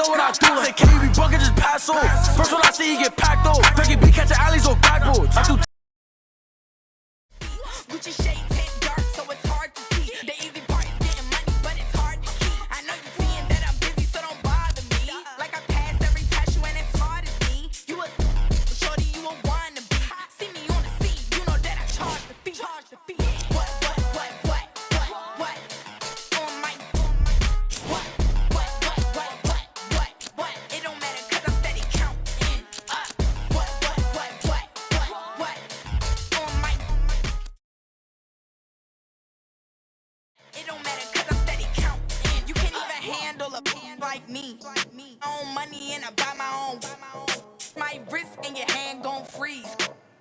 know what I do. Say, can you be bucket, just pass on. First one I see, he get packed on. Becky B catching alleys on backboards. I do. Gucci shades hit dark, so it's hard to see. The easy part is getting money, but it's hard to keep. I know you seeing that I'm busy, so don't bother me. Like I passed every test, you ain't as smart as me. You a shorty, you a wannabe. See me on the scene, you know that I charge the fee. What? On my what? It don't matter 'cause I'm steady counting up. What? On my it don't matter 'cause I'm steady counting. You can't even handle a like me. I own money and I buy my own. My wrist and your hand gon' freeze.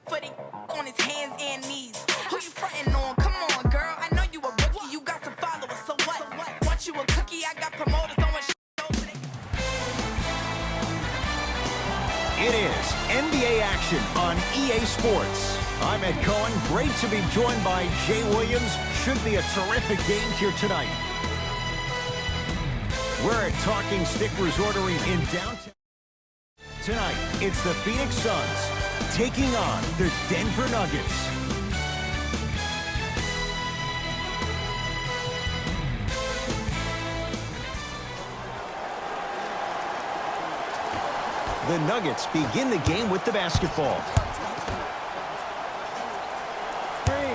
Put it on his hands and knees. Who you frontin' on? Come on, girl. I know you a rookie. You got some followers. So what? Want you a cookie? I got promoters throwing shit over there. It is NBA action on EA Sports. I'm Ed Cohen. Great to be joined by Jay Williams. Should be a terrific game here tonight. We're at Talking Stick Resortery in downtown. Tonight, it's the Phoenix Suns taking on the Denver Nuggets. The Nuggets begin the game with the basketball.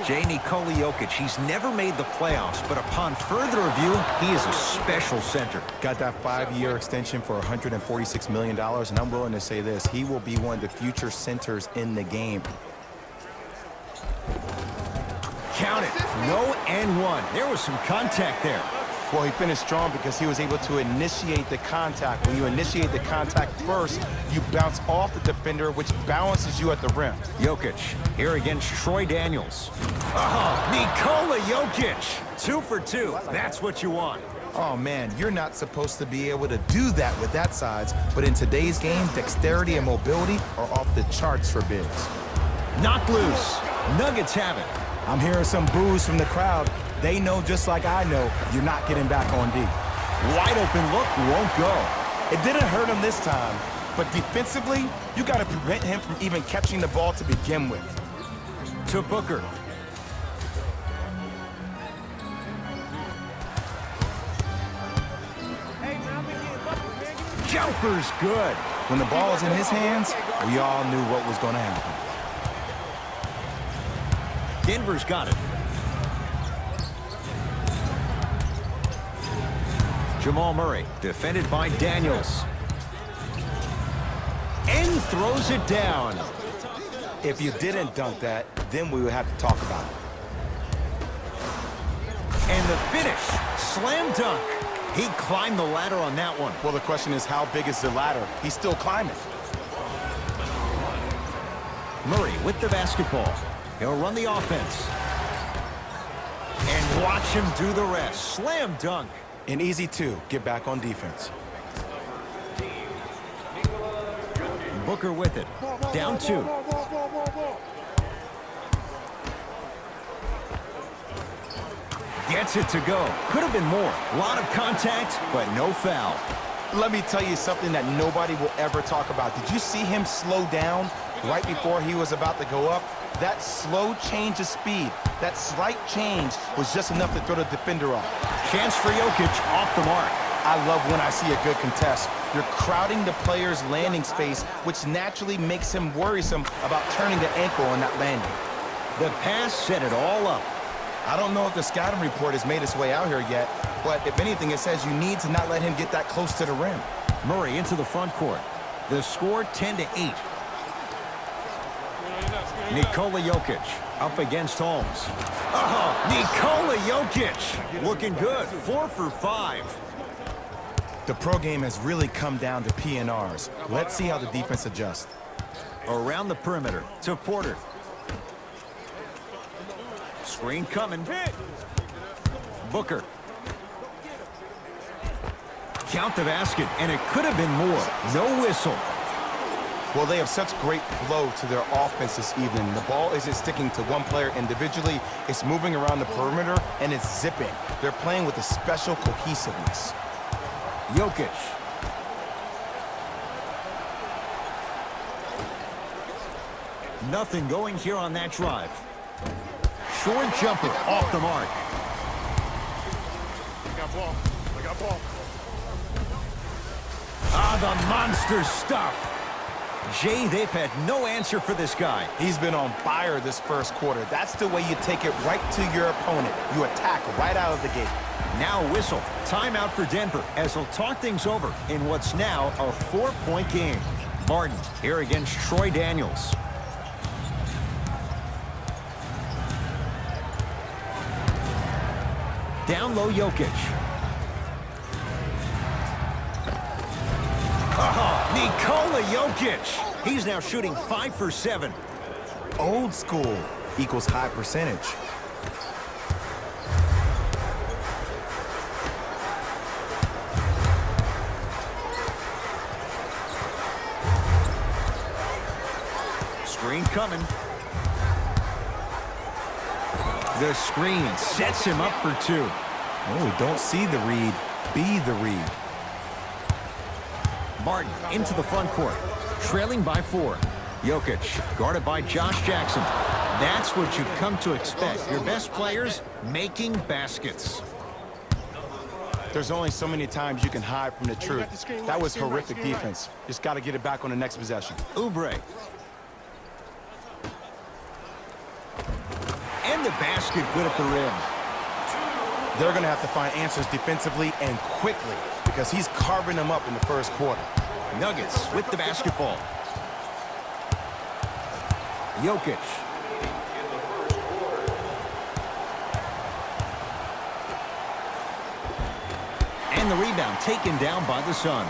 Jay Nikola Jokic, he's never made the playoffs, but upon further review, he is a special center. Got that 5-year extension for $146 million, and I'm willing to say this, he will be one of the future centers in the game. Count it, no and one. There was some contact there. Well, he finished strong because he was able to initiate the contact. When you initiate the contact first, you bounce off the defender, which balances you at the rim. Jokic here against Troy Daniels. Oh, Nikola Jokic, 2 for 2. That's what you want. Oh, man, you're not supposed to be able to do that with that size, but in today's game, dexterity and mobility are off the charts for bigs. Knocked loose. Nuggets have it. I'm hearing some boos from the crowd. They know, just like I know, you're not getting back on D. Wide open look, won't go. It didn't hurt him this time, but defensively, you got to prevent him from even catching the ball to begin with. To Booker. Jumper's good. When the ball was in his hands, we all knew what was going to happen. Denver's got it. Jamal Murray, defended by Daniels. And throws it down. If you didn't dunk that, then we would have to talk about it. And the finish, slam dunk. He climbed the ladder on that one. Well, the question is, how big is the ladder? He's still climbing. Murray with the basketball. He'll run the offense. And watch him do the rest. Slam dunk. An easy 2, get back on defense. Booker with it. Down 2. Gets it to go. Could have been more. A lot of contact, but no foul. Let me tell you something that nobody will ever talk about. Did you see him slow down right before he was about to go up? That slow change of speed, that slight change was just enough to throw the defender off. Chance for Jokic off the mark. I love when I see a good contest. You're crowding the player's landing space, which naturally makes him worrisome about turning the ankle on that landing. The pass set it all up. I don't know if the scouting report has made its way out here yet, but if anything, it says you need to not let him get that close to the rim. Murray into the front court. The score 10-8. Nikola Jokic up against Holmes. Oh, Nikola Jokic looking good. 4 for 5. The pro game has really come down to PNRs. Let's see how the defense adjusts. Around the perimeter to Porter. Screen coming. Booker. Count the basket, and it could have been more. No whistle. Well, they have such great flow to their offense this evening. The ball isn't sticking to one player individually. It's moving around the perimeter, and it's zipping. They're playing with a special cohesiveness. Jokic. Nothing going here on that drive. Short jumper off the mark. I got ball. Ah, the monster stuff. Jay, they've had no answer for this guy. He's been on fire this first quarter. That's the way you take it right to your opponent. You attack right out of the gate. Now a whistle. Timeout for Denver as they'll talk things over in what's now a 4-point game. Martin here against Troy Daniels. Down low, Jokic. Nikola Jokic. He's now shooting 5 for 7. Old school equals high percentage. Screen coming. The screen sets him up for 2. Oh, don't see the read. Be the read. Martin into the front court, trailing by 4. Jokic guarded by Josh Jackson. That's what you've come to expect. Your best players making baskets. There's only so many times you can hide from the truth. That was horrific defense. Just got to get it back on the next possession. Oubre. And the basket good at the rim. They're going to have to find answers defensively and quickly because he's carving them up in the first quarter. Nuggets with the basketball. Jokic. And the rebound taken down by the Suns.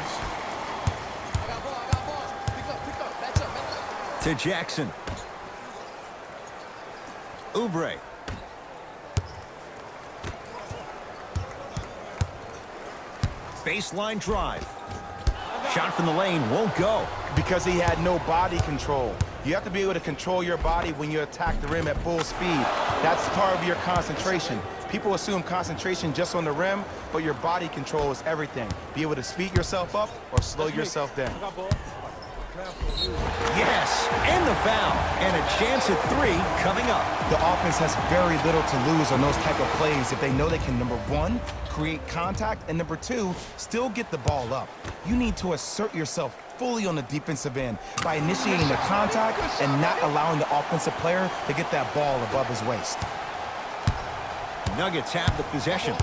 To Jackson. Oubre. Baseline drive. Shot from the lane won't go. Because he had no body control. You have to be able to control your body when you attack the rim at full speed. That's part of your concentration. People assume concentration just on the rim, but your body control is everything. Be able to speed yourself up or slow yourself down. Yes, and the foul. And a chance at 3 coming up. The offense has very little to lose on those type of plays if they know they can, number 1, create contact, and number 2, still get the ball up. You need to assert yourself fully on the defensive end by initiating the contact and not allowing the offensive player to get that ball above his waist. Nuggets have the possession.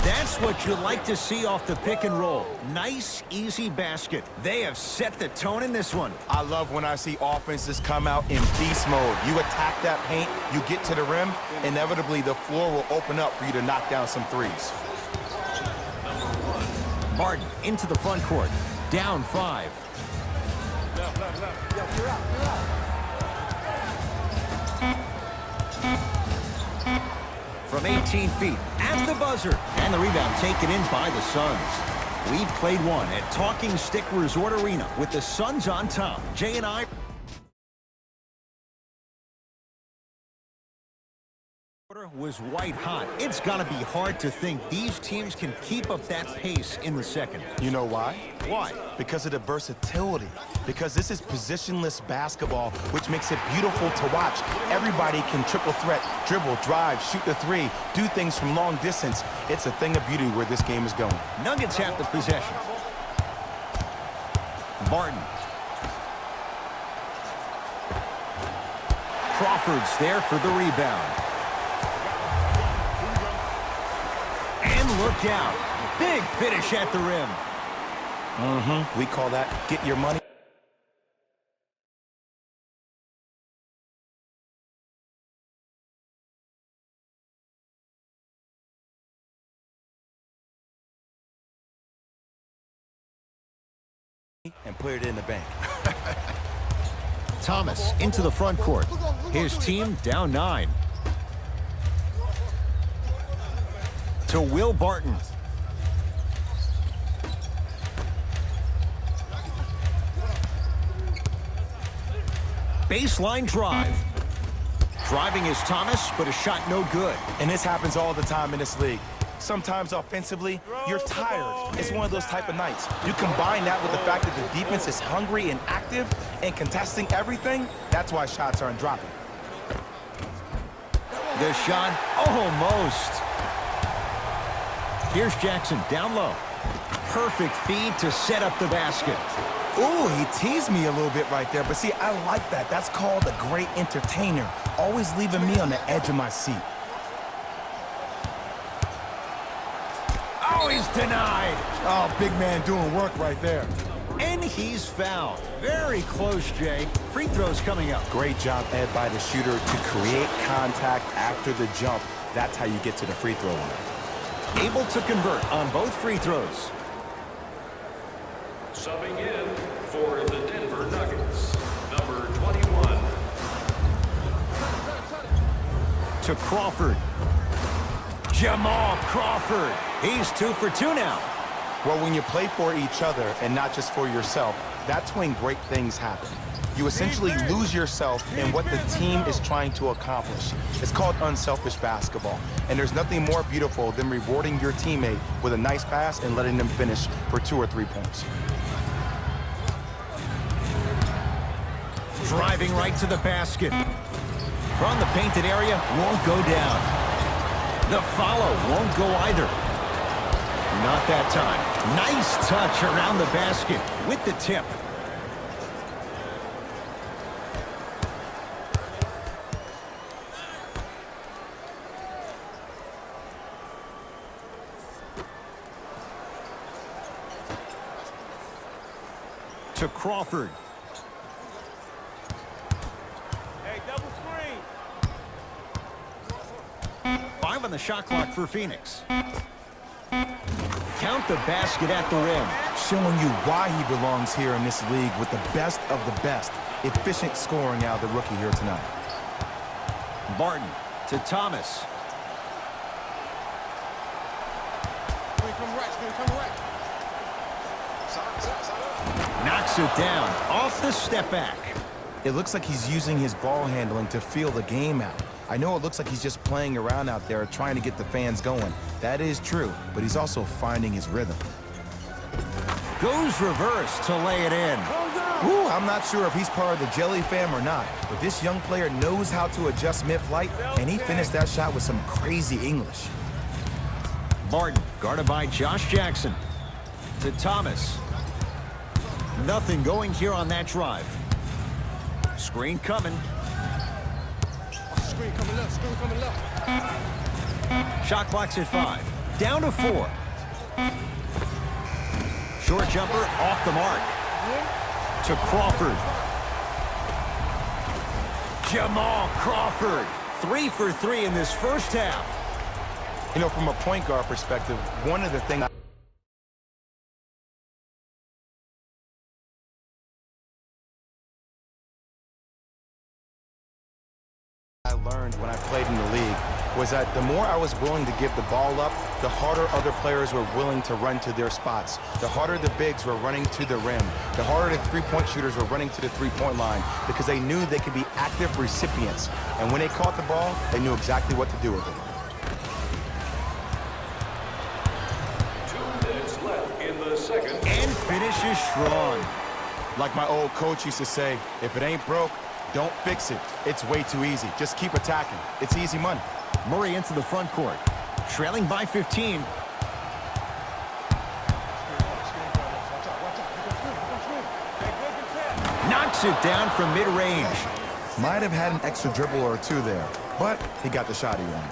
That's what you like to see off the pick and roll. Nice, easy basket. They have set the tone in this one. I love when I see offenses come out in beast mode. You attack that paint, you get to the rim, inevitably the floor will open up for you to knock down some threes. Martin into the front court. Down 5. From 18 feet at the buzzer. And the rebound taken in by the Suns. We played one at Talking Stick Resort Arena with the Suns on top. Jay and I was white hot. It's got to be hard to think these teams can keep up that pace in the second. You know why? Why? Because of the versatility. Because this is positionless basketball, which makes it beautiful to watch. Everybody can triple threat, dribble, drive, shoot the 3, do things from long distance. It's a thing of beauty where this game is going. Nuggets have the possession. Martin. Crawford's there for the rebound. And look out. Big finish at the rim. We call that get your money. And put it in the bank. Thomas into the front court. His team down 9. To Will Barton. Baseline drive. Driving is Thomas, but a shot no good. And this happens all the time in this league. Sometimes offensively, you're tired. It's one of those type of nights. You combine that with the fact that the defense is hungry and active and contesting everything, that's why shots aren't dropping. The shot, almost. Here's Jackson, down low. Perfect feed to set up the basket. Ooh, he teased me a little bit right there, but see, I like that. That's called a great entertainer, always leaving me on the edge of my seat. Oh, he's denied. Oh, big man doing work right there. And he's fouled. Very close, Jay. Free throws coming up. Great job, Ed, by the shooter to create contact after the jump. That's how you get to the free throw line. Able to convert on both free throws. Subbing in for the Denver Nuggets, number 21. To Crawford. Jamal Crawford. He's 2 for 2 now. Well, when you play for each other and not just for yourself, that's when great things happen. You essentially lose yourself in what the team is trying to accomplish. It's called unselfish basketball. And there's nothing more beautiful than rewarding your teammate with a nice pass and letting them finish for 2 or 3 points. Driving right to the basket. From the painted area, won't go down. The follow won't go either. Not that time. Nice touch around the basket with the tip. To Crawford. Hey, double screen. 5 on the shot clock for Phoenix. Count the basket at the rim. Showing you why he belongs here in this league with the best of the best. Efficient scoring out of the rookie here tonight. Barton to Thomas. Screen come right, screen come right. Knocks it down off the step back. It looks like he's using his ball handling to feel the game out. I know it looks like he's just playing around out there trying to get the fans going. That is true, but he's also finding his rhythm. Goes reverse to lay it in. Ooh, I'm not sure if he's part of the Jelly fam or not, but this young player knows how to adjust mid-flight, and he finished that shot with some crazy English. Barton guarded by Josh Jackson. To Thomas. Nothing going here on that drive. Screen coming. Screen coming left, screen coming left. Shot clock's at 5. Down to 4. Short jumper off the mark. To Crawford. Jamal Crawford. 3 for 3 in this first half. You know, from a point guard perspective, one of the things I learned when I played in the league was that the more I was willing to give the ball up, the harder other players were willing to run to their spots. The harder the bigs were running to the rim. The harder the three-point shooters were running to the three-point line because they knew they could be active recipients. And when they caught the ball, they knew exactly what to do with it. 2 minutes left in the second. And finishes strong. Like my old coach used to say, if it ain't broke, don't fix it. It's way too easy. Just keep attacking. It's easy money. Murray into the front court. Trailing by 15. Knocks it down from mid-range. Might have had an extra dribble or two there, but he got the shot he wanted.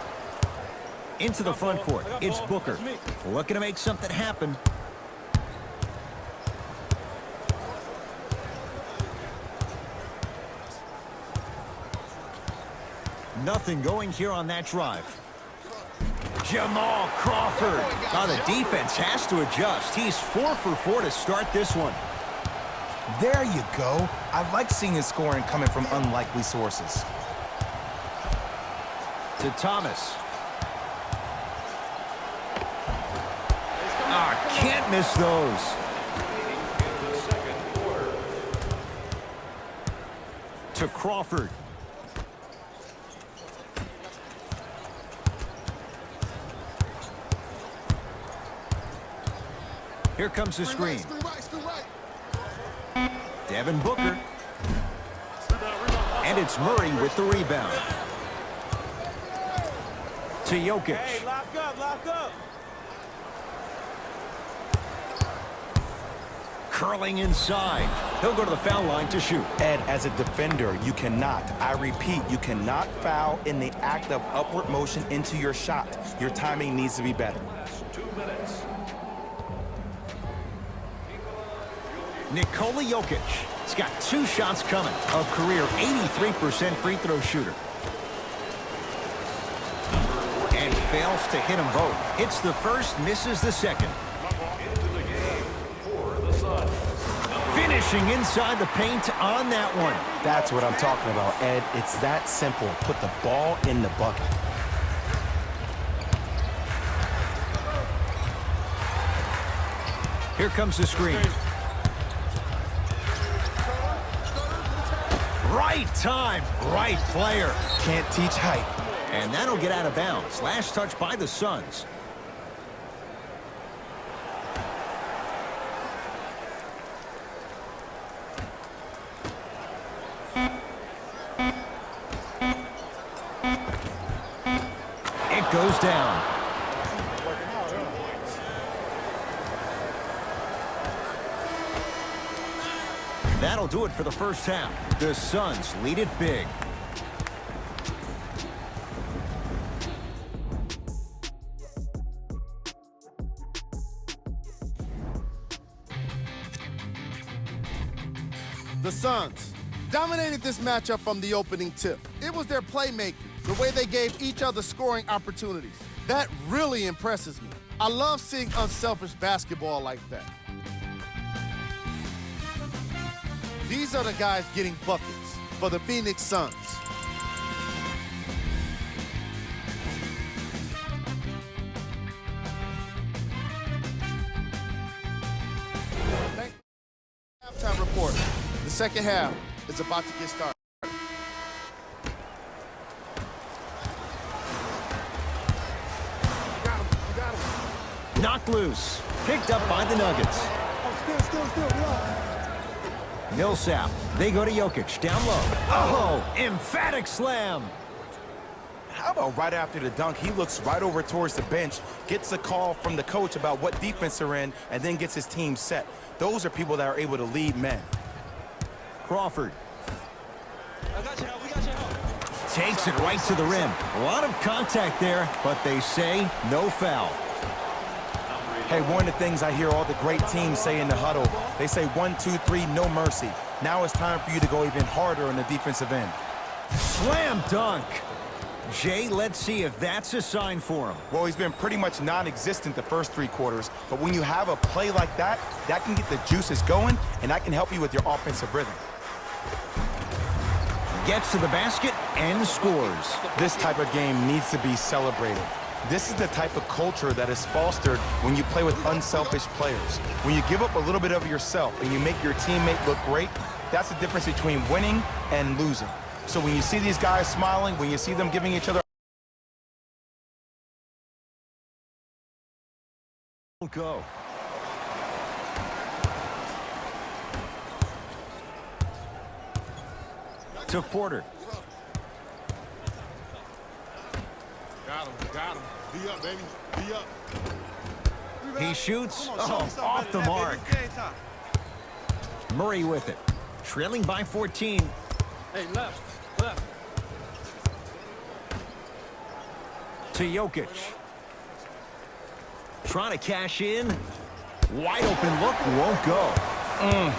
Into the front court. It's Booker. Looking to make something happen. Nothing going here on that drive. Jamal Crawford. Oh, the defense has to adjust. He's 4 for 4 to start this one. There you go. I like seeing his scoring coming from unlikely sources. To Thomas. Ah, can't miss those. In the second quarter. To Crawford. Here comes the screen. Devin Booker. And it's Murray with the rebound. To Jokic. Hey, lock up, lock up. Curling inside. He'll go to the foul line to shoot. Ed, as a defender, you cannot, I repeat, you cannot foul in the act of upward motion into your shot. Your timing needs to be better. 2 minutes. Nikola Jokic. He's got 2 shots coming. A career 83% free throw shooter. And fails to hit them both. Hits the first, misses the second. Into the game for the Suns. Finishing inside the paint on that one. That's what I'm talking about, Ed. It's that simple. Put the ball in the bucket. Here comes the screen. Right time, right player. Can't teach height. And that'll get out of bounds. Last touch by the Suns. It goes down. That'll do it for the first half. The Suns lead it big. The Suns dominated this matchup from the opening tip. It was their playmaking, the way they gave each other scoring opportunities. That really impresses me. I love seeing unselfish basketball like that. These are the guys getting buckets for the Phoenix Suns. Halftime report. The second half is about to get started. Knocked loose. Picked up by the Nuggets. Millsap. They go to Jokic. Down low. Oh, emphatic slam. How about right after the dunk, he looks right over towards the bench, gets a call from the coach about what defense they're in, and then gets his team set. Those are people that are able to lead men. Crawford. I got you, we got you. Takes it right to the rim. A lot of contact there, but they say no foul. Hey, one of the things I hear all the great teams say in the huddle, they say 1, 2, 3, no mercy. Now it's time for you to go even harder on the defensive end. Slam dunk. Jay, let's see if that's a sign for him. Well, he's been pretty much non-existent the first 3 quarters, but when you have a play like that, that can get the juices going, and that can help you with your offensive rhythm. Gets to the basket and scores. This type of game needs to be celebrated. This is the type of culture that is fostered when you play with unselfish players. When you give up a little bit of yourself and you make your teammate look great, that's the difference between winning and losing. So when you see these guys smiling, when you see them giving each other Go. To Porter. Got him. Be up, baby. Be up. He shoots. Oh, off the mark. Murray with it. Trailing by 14. Hey, left. To Jokic. Trying to cash in. Wide open look, won't go.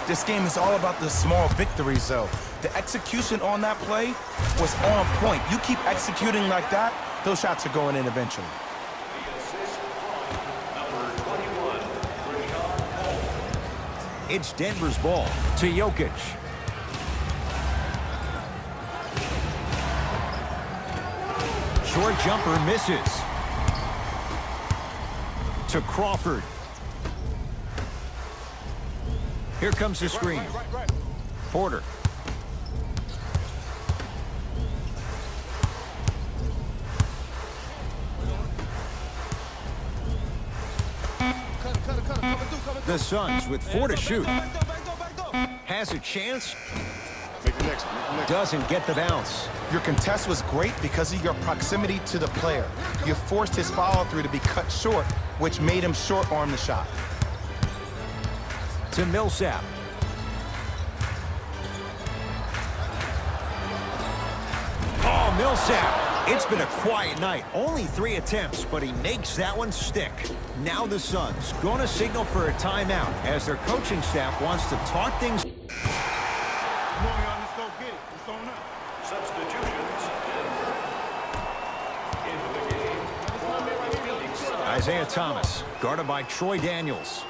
This game is all about the small victories, though. The execution on that play was on point. You keep executing like that, those shots are going in eventually. Number 21, Rashawn Holmes. It's Denver's ball to Jokic. Short jumper misses. To Crawford. Here comes the screen. Porter. The Suns with 4 to shoot. Back door. Has a chance. Doesn't get the bounce. Your contest was great because of your proximity to the player. You forced his follow-through to be cut short, which made him short-arm the shot. To Millsap. Oh, Millsap. It's been a quiet night. Only 3 attempts, but he makes that one stick. Now the Suns going to signal for a timeout as their coaching staff wants to talk things. Substitutions. Into the game for the Phoenix Suns. Isaiah Thomas, guarded by Troy Daniels.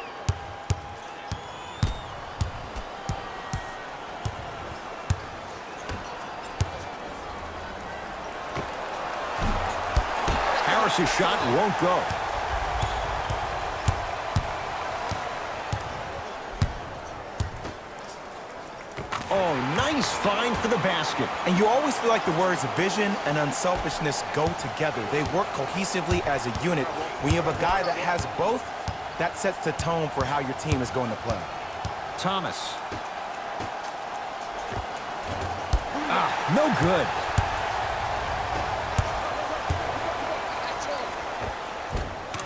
Harris's shot won't go. Oh, nice find for the basket. And you always feel like the words vision and unselfishness go together. They work cohesively as a unit. When you have a guy that has both, that sets the tone for how your team is going to play. Thomas. No good.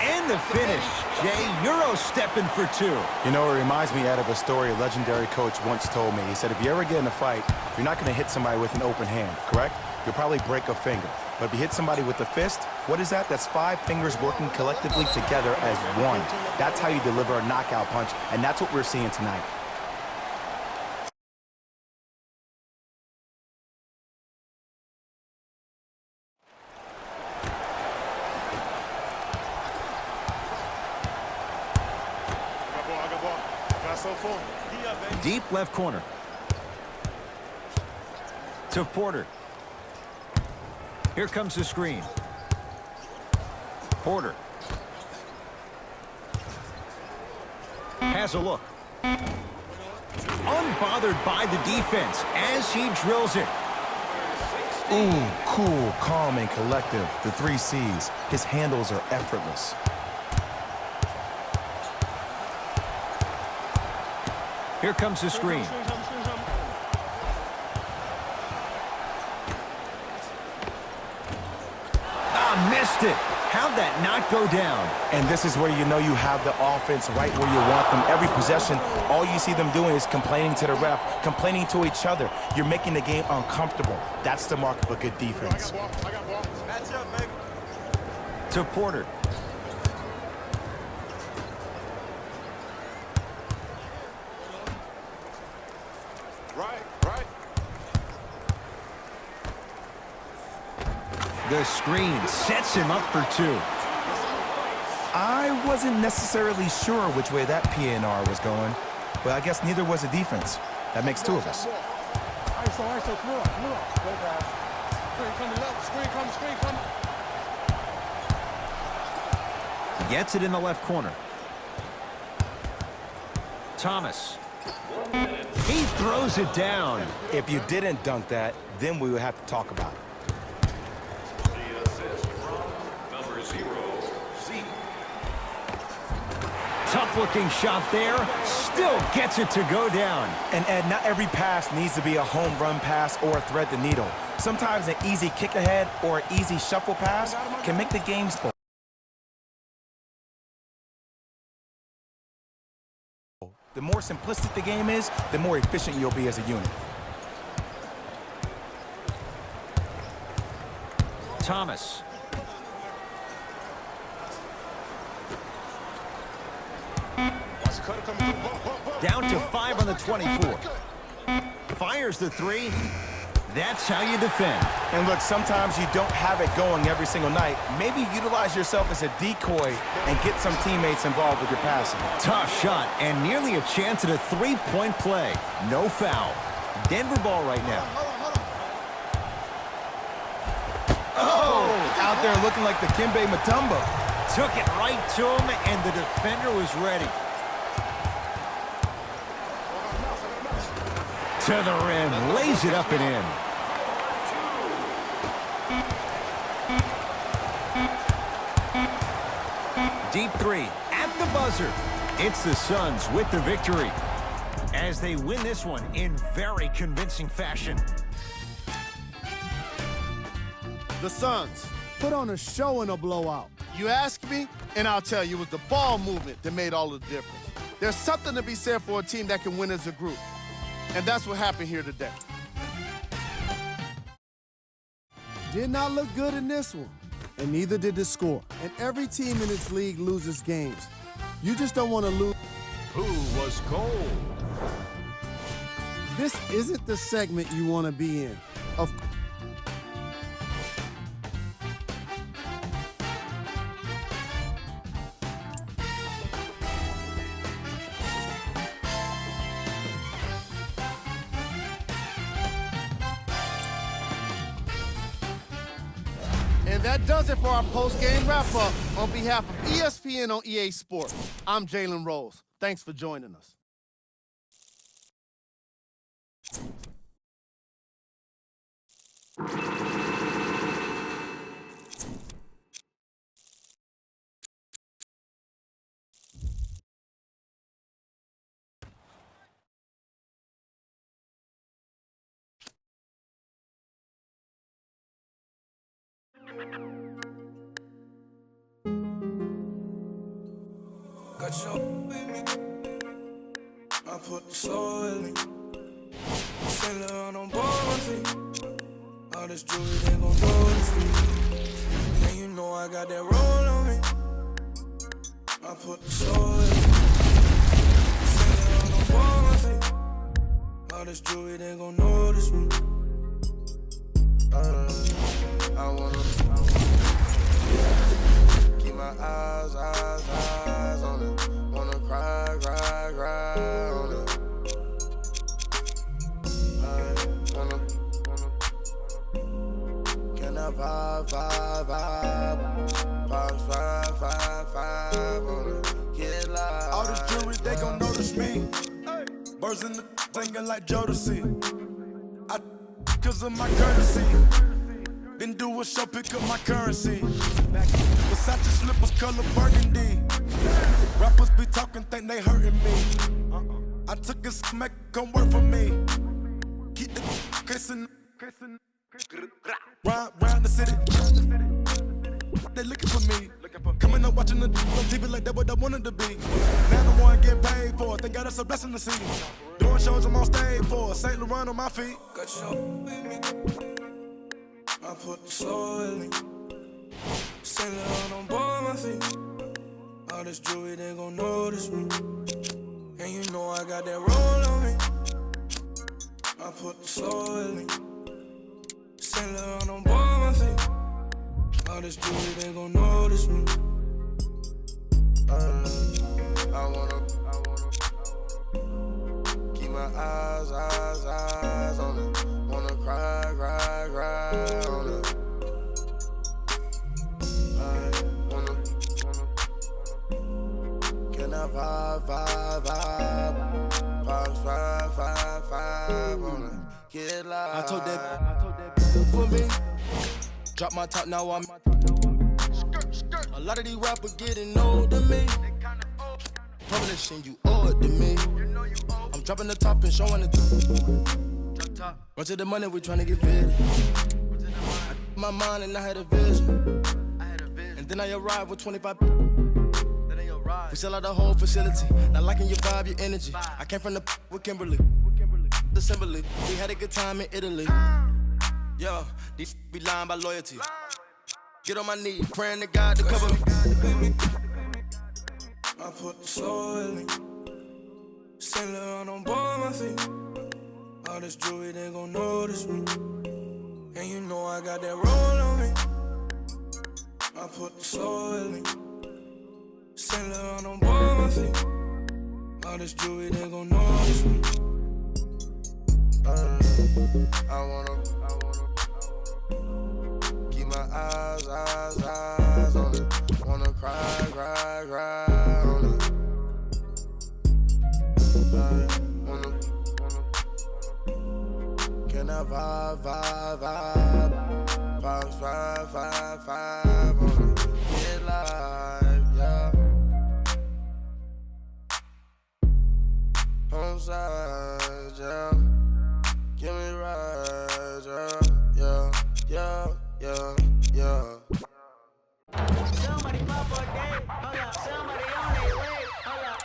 And the finish. Jay, Euro stepping for 2. You know, it reminds me, Ed, of a story a legendary coach once told me. He said, if you ever get in a fight, you're not going to hit somebody with an open hand, correct? You'll probably break a finger. But if you hit somebody with a fist, what is that? That's 5 fingers working collectively together as one. That's how you deliver a knockout punch, and that's what we're seeing tonight. Deep left corner. To Porter. Here comes the screen. Porter. Has a look. Unbothered by the defense as he drills it. Ooh, cool, calm, and collective. The 3 C's. His handles are effortless. Here comes the screen. Missed it. How'd that not go down? And this is where you know you have the offense right where you want them. Every possession, all you see them doing is complaining to the ref, complaining to each other. You're making the game uncomfortable. That's the mark of a good defense. Match up, baby. To Porter. Right. The screen sets him up for 2. I wasn't necessarily sure which way that PNR was going, but I guess neither was the defense. That makes 2 of us. ISO, come on. Go pass. Screen coming left, screen coming. Gets it in the left corner. Thomas. He throws it down. If you didn't dunk that, then we would have to talk about it. The assist from number 0, Zeke. Tough-looking shot there. Still gets it to go down. And Ed, not every pass needs to be a home run pass or thread the needle. Sometimes an easy kick ahead or an easy shuffle pass can make the game spoil. The more simplistic the game is, the more efficient you'll be as a unit. Thomas. Down to 5 on the 24. Fires the 3. That's how you defend. And look, sometimes you don't have it going every single night. Maybe utilize yourself as a decoy and get some teammates involved with your passing. Tough shot and nearly a chance at a 3-point play. No foul. Denver ball right now. Oh, out there looking like the Kimbe Mutombo. Took it right to him, and the defender was ready. To the rim, lays it up and in. Deep 3 at the buzzer. It's the Suns with the victory as they win this one in very convincing fashion. The Suns put on a show in a blowout. You ask me, and I'll tell you, it was the ball movement that made all the difference. There's something to be said for a team that can win as a group, and that's what happened here today. Did not look good in this one, and neither did the score. And every team in this league loses games. You just don't want to lose. Who was cold? This isn't the segment you want to be in. And that does it for our post-game wrap-up. On behalf of ESPN on EA Sports, I'm Jalen Rose. Thanks for joining us. Got your with me. I put the soul in me. Sail around on board my feet. All this jewelry, they gon' notice me. And you know I got that roll on me. I put the soul in me. Sail around on board my feet. All this jewelry, they gon' notice me. I wanna keep my eyes on it. Wanna cry on it. Can I vibe? Box 5 on it. Get live. All this jewelry, they gon' notice me. Birds in the singing like Jodeci. Cause of my courtesy. Then do a show, pick up my currency. Versace slippers, color burgundy. Rappers be talking, think they hurting me. I took a smack, come work for me. Keep the kissing. Round the city. They looking for me. Coming up watching the on TV like that what I wanted to be. Now the one getting paid for it. They got us a blessing to see. Doing shows I'm on stage for. St. Laurent on my feet. Got your with me. I put the soul in me. Sail around on board my feet. All this jewelry, they gon' notice me. And you know I got that roll on me. I put the soul in me. Sail around on board my feet. All this jewelry, they gon' notice me. I wanna keep my eyes on it. Wanna cry on it. Can I vibe? Box 5 on it. Get live. I told that for me. Drop my top, now I'm. A lot of these rappers getting old to me. Publishing, you owe it to me. I'm dropping the top and showing it. Run to the money, we tryna get fed. My mind and I had a vision. And then I arrived with 25. We sell out the whole facility. Not liking your vibe, your energy. I came from the with Kimberly. Assembly. We had a good time in Italy. Yo, these be lying by loyalty. Get on my knees, praying to God to cover me. I put the soul in me. Sail around on board my feet. All this jewelry, they gon' notice me. And you know I got that roll on me. I put the soul in me. Sail around on board my feet. All this jewelry, they gon' notice me. I wanna keep my eyes on it. Wanna cry on it. Can I vibe? Box 5 on it. Get live, yeah. both sides, yeah. Give me rides, yeah. Somebody pop a day, hold up. Somebody on their way, hold up.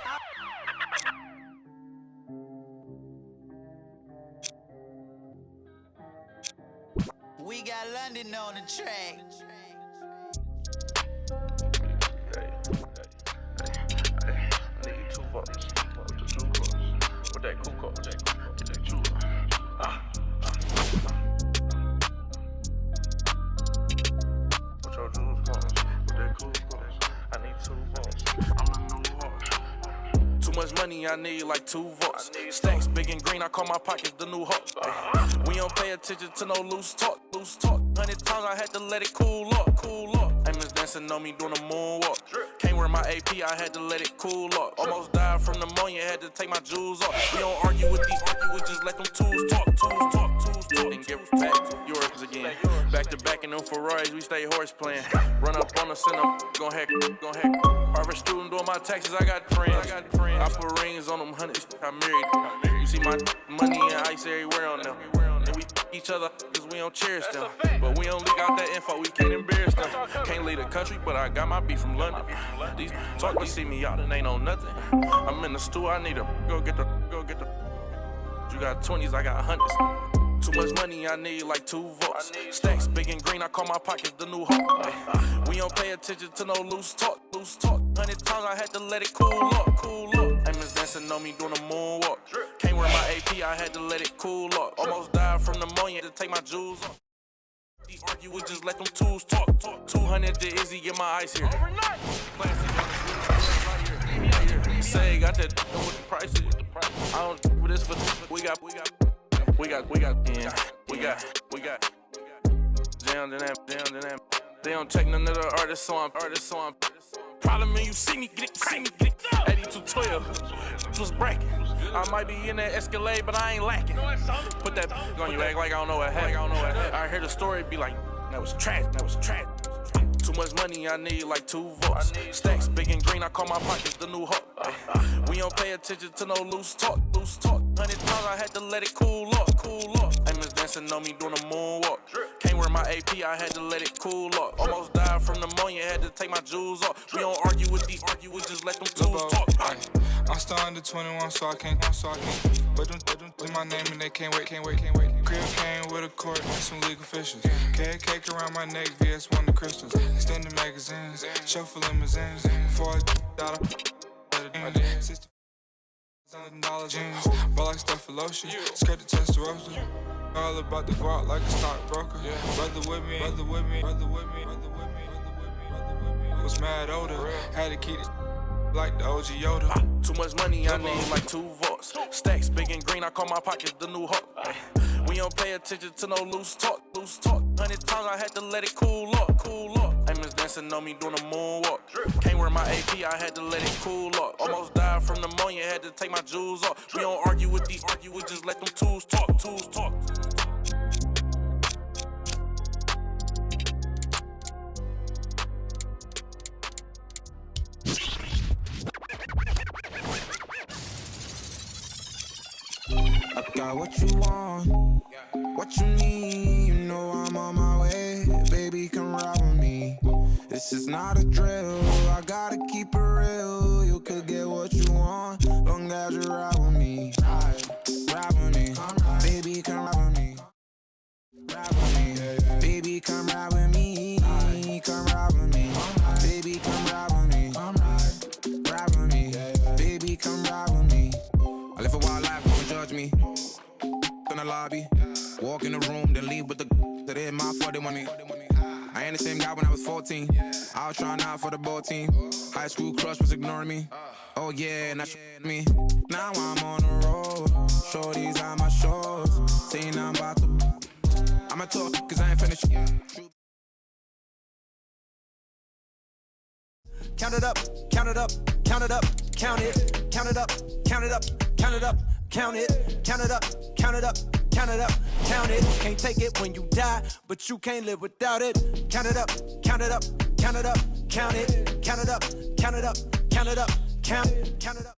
We got London on the track. I need 2 votes. With that cool with that Jules. With your Jules votes. With that cool I need 2 votes. I'm the new horse. Too much money, I need like 2 votes. Stacks big and green, I call my pockets the new Hulk. We don't pay attention to no loose talk. 100 times I had to let it cool up. Amos dancing on me doing a moonwalk. Can't wear my AP, I had to let it cool up. Almost died from pneumonia, had to take my jewels off. We don't argue with these, we just let them tools talk. And give back yours again. Back to back in them Ferraris, we stay horse playing. Run up on us, send them, gon' hack. Harvard student doing my taxes, I got friends. I put rings on them, 100, I married. You see my money and ice everywhere on them. And we each other, cause we don't cherish them. But we don't leak out that info, we can't embarrass them. Can't leave the country, but I got my beef from London. These talk, but see me out and ain't on nothing. I'm in the stew, I need to go get the. You got 20s, I got 100s. Too much money, I need like 2 votes. Stacks big and green, I call my pockets the new Hulk. We don't pay attention to no loose talk. 100 times I had to let it cool up. Amos dancing on me doing a moonwalk. Can't wear my AP, I had to let it cool up. Almost died from pneumonia, to take my jewels off. These argue, we just let them tools talk. 200 to Izzy, get my ice here. Say, got that with the prices. I don't with this for we got. Down to them. They don't check none of the artists, so I'm. Problem when you see me get it. 8212 was bracket. I might be in that Escalade, but I ain't lacking. Put that on you, act like I don't know what happened. I hear the story, be like, that was trash. Too much money, I need like 2 votes. Stacks big and green, I call my pockets the new Hulk. We don't pay attention to no loose talk. 100 times I had to let it cool up. Amos dancing on me doing a moonwalk. Can't wear my AP, I had to let it cool up. Almost died from pneumonia, had to take my jewels off. We don't argue with these, we just let them tools talk. I'm still under 21, so I can't. But them do my name and they can't wait. Crib came with a court and some legal officials. Cake around my neck, VS1 the crystals. Extended magazines, shuffle limousines. Before I $60 jeans, ball like stuff for lotion. Skirt the Testarossa. All about the guap like a stockbroker. Brother with me. Was mad older, had to keep it like the OG Yoda. Too much money, I need like 2 votes. Stacks big and green, I call my pockets the new Hulk. We don't pay attention to no loose talk. 100 times I had to let it cool up. Amos dancing on me doing a moonwalk. Can't wear my AP, I had to let it cool up. Almost died from pneumonia, had to take my jewels off. We don't argue with these, we just let them tools talk. I got what you want, what you need. You know I'm on my way, baby, come ride with me. This is not a drill, I gotta keep it real. You could get what you want, long as you ride with me. Ride with me, baby, come ride with me. Ride with me, baby, come ride with me. Come ride with me, baby, come ride with me. Ride with me, baby, come ride with me. I live a wild life, don't judge me. In the lobby, walk in the room, then leave with the that hit my 40 money. I ain't the same guy when I was 14. I was trying out for the ball team. High school crush was ignoring me. Oh yeah, and that's me. Now I'm on the road. Shorties on my shores. Saying I'm about to. I'ma talk, cause I ain't finished. Count it up, count it up, count it up, count it, count it up, count it up, count it up, count it, count it up, count it up, count it up, count it. Can't take it when you die, but you can't live without it. Count it up, count it up, count it up, count it, count it up, count it up, count it up, count it up,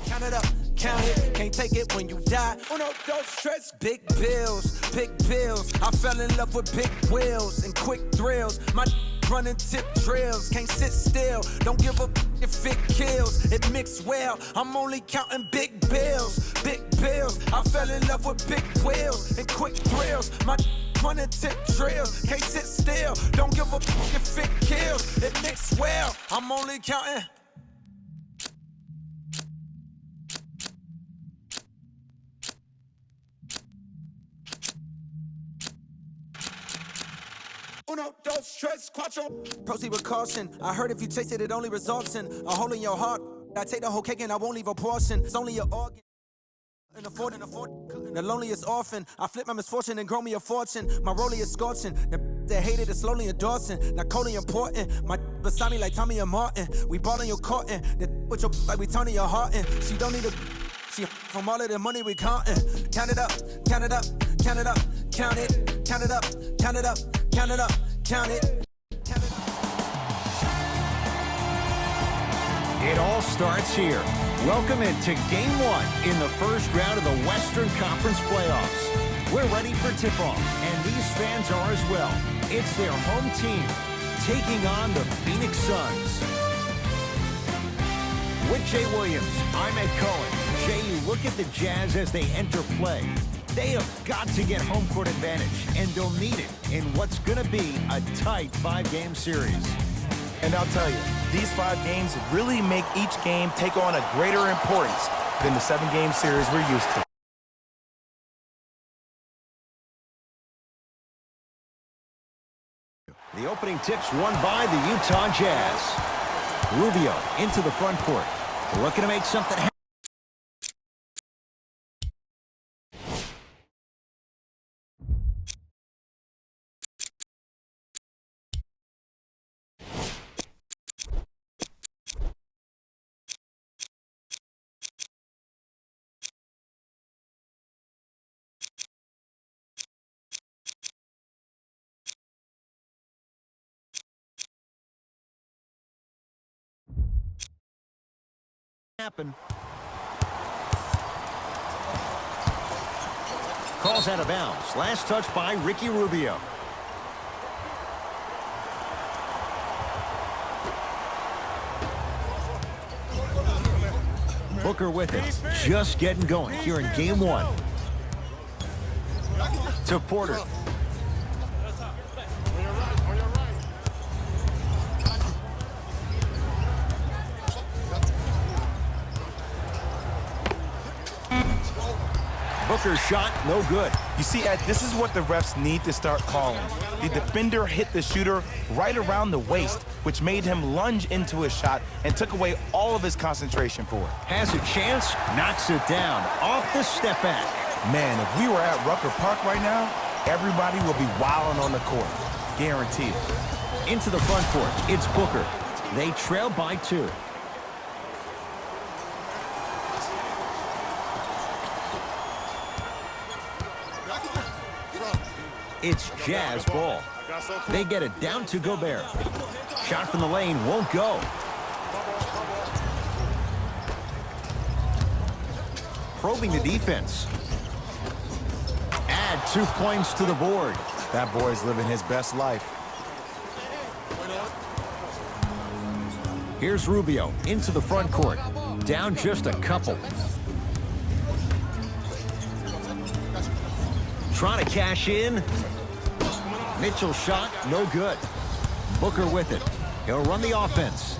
count it up, count it. can't take it when you die. Uno, dos, tres, big bills, big bills. I fell in love with big wheels and quick thrills. My running tip drills, can't sit still. Don't give up if it kills. It mixed well. I'm only counting big bills, big bills. I fell in love with big wheels and quick thrills. My running tip drills, can't sit still. Don't give up if it kills. It mixed well. I'm only counting. Uno, dos, tres, cuatro. Proceed with caution. I heard if you taste it, it only results in a hole in your heart. I take the whole cake and I won't leave a portion. It's only an organ. And afford, the loneliest orphan. I flip my misfortune and grow me a fortune. My rollie is scorching. They hated it slowly endorsing. Not coldly important. My beside me like Tommy and Martin. We bought on your courtin'. The with your like we turning your heart in. She don't need a. She from all of the money we countin'. Count it up, count it up, count it up, count it, count it up, count it up, count it up, count it. It all starts here. Welcome into Game 1 in the first round of the Western Conference playoffs. We're ready for tip-off, and these fans are as well. It's their home team taking on the Phoenix Suns. With Jay Williams, I'm Ed Cohen. Jay, you look at the Jazz as they enter play. They have got to get home court advantage, and they'll need it in what's going to be a tight 5-game series. And I'll tell you, these 5 games really make each game take on a greater importance than the 7-game series we're used to. The opening tip's won by the Utah Jazz. Rubio into the front court. Looking to make something happen. Calls out of bounds. Last touch by Ricky Rubio. Booker with it. Just getting going here in Game 1. To Porter. Booker's shot, no good. You see, Ed, this is what the refs need to start calling. The defender hit the shooter right around the waist, which made him lunge into his shot and took away all of his concentration for it. Has a chance, knocks it down, off the step back. Man, if we were at Rucker Park right now, everybody will be wilding on the court. Guaranteed. Into the front court, it's Booker. They trail by 2. It's Jazz ball. They get it down to Gobert. Shot from the lane won't go. Probing the defense. Add 2 points to the board. That boy's living his best life. Here's Rubio into the front court. Down just a couple. Trying to cash in. Mitchell's shot, no good. Booker with it. He'll run the offense.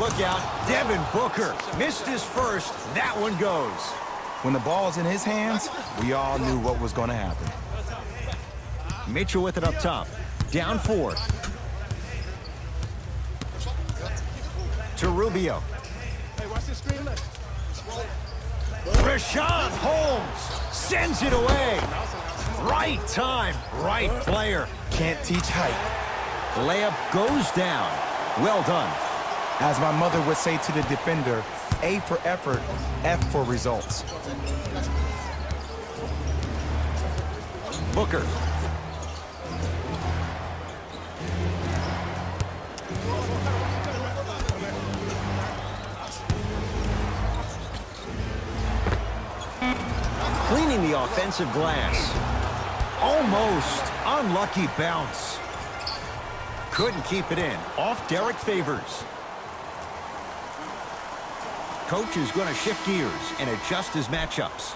Look out, Devin Booker. Missed his first. That one goes. When the ball's in his hands, we all knew what was going to happen. Mitchell with it up top. Down 4. To Rubio. Richaun Holmes sends it away. Right time, right player. Can't teach height. Layup goes down. Well done. As my mother would say to the defender, A for effort, F for results. Booker. hitting the offensive glass. Almost. Unlucky bounce. Couldn't keep it in. Off Derek Favors. Coach is going to shift gears and adjust his matchups.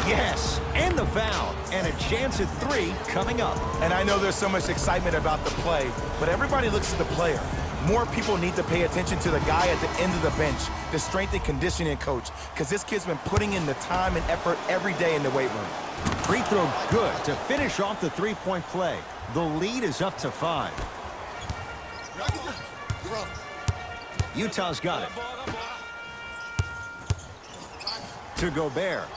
Yes, and the foul, and a chance at 3 coming up. And I know there's so much excitement about the play, but everybody looks at the player. More people need to pay attention to the guy at the end of the bench, the strength and conditioning coach, because this kid's been putting in the time and effort every day in the weight room. Free throw good to finish off the three-point play. The lead is up to 5. Utah's got it. To Gobert.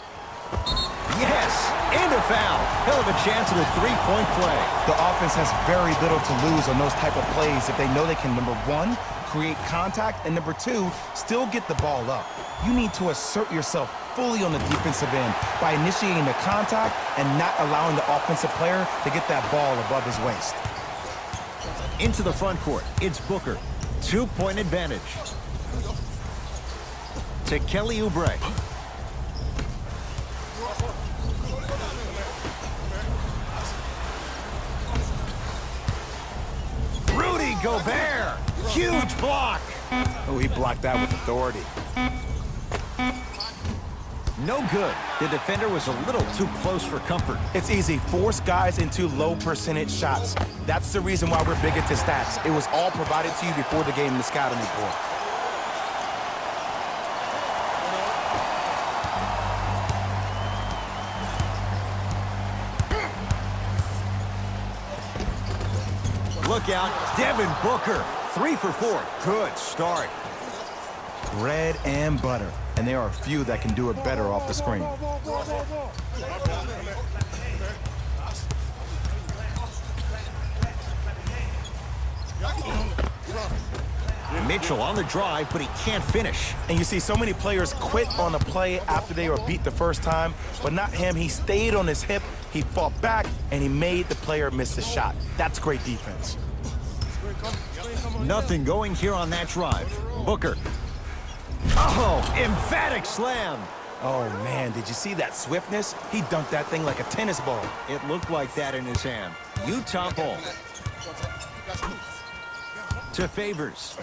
Yes, and a foul. He'll have a chance at a three-point play. The offense has very little to lose on those type of plays if they know they can, number 1, create contact, and number 2, still get the ball up. You need to assert yourself fully on the defensive end by initiating the contact and not allowing the offensive player to get that ball above his waist. Into the front court, it's Booker. 2-point advantage. To Kelly Oubre. Rudy Gobert. Huge block. Oh, he blocked that with authority. No good. The defender was a little too close for comfort. It's easy. Force guys into low percentage shots. That's the reason why we're big into stats. It was all provided to you before the game in the scouting report. Look out, Devin Booker. 3 for 4. Good start. Bread and butter. And there are a few that can do it better off the screen. Mitchell on the drive, but he can't finish. And you see so many players quit on a play after they were beat the first time, but not him. He stayed on his hip, he fought back, and he made the player miss the shot. That's great defense. Nothing going here on that drive. Booker. Oh, emphatic slam. Oh, man, did you see that swiftness? He dunked that thing like a tennis ball. It looked like that in his hand. Utah ball. To Favors.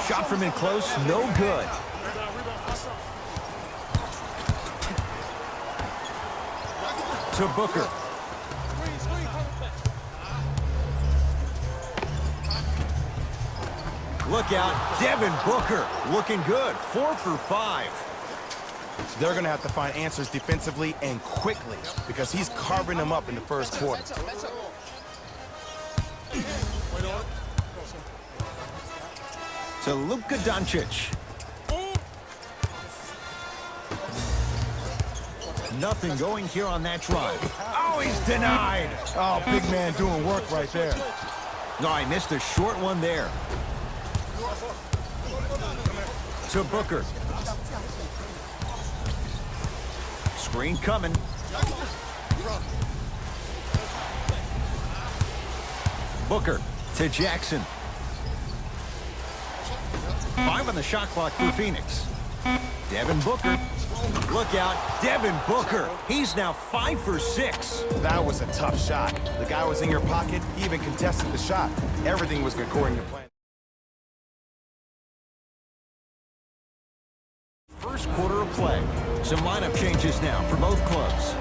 Shot from in close, no good. To Booker. Look out, Devin Booker looking good, 4 for 5. They're going to have to find answers defensively and quickly because he's carving them up in the first quarter. To Luka Doncic. Nothing going here on that drive. Oh, he's denied. Oh, big man doing work right there. No, I missed a short one there. To Booker. Screen coming. Booker to Jackson. 5 on the shot clock for Phoenix. Devin Booker. Look out, Devin Booker. He's now 5 for 6. That was a tough shot. The guy was in your pocket. He even contested the shot. Everything was according to plan. First quarter of play. Some lineup changes now for both clubs.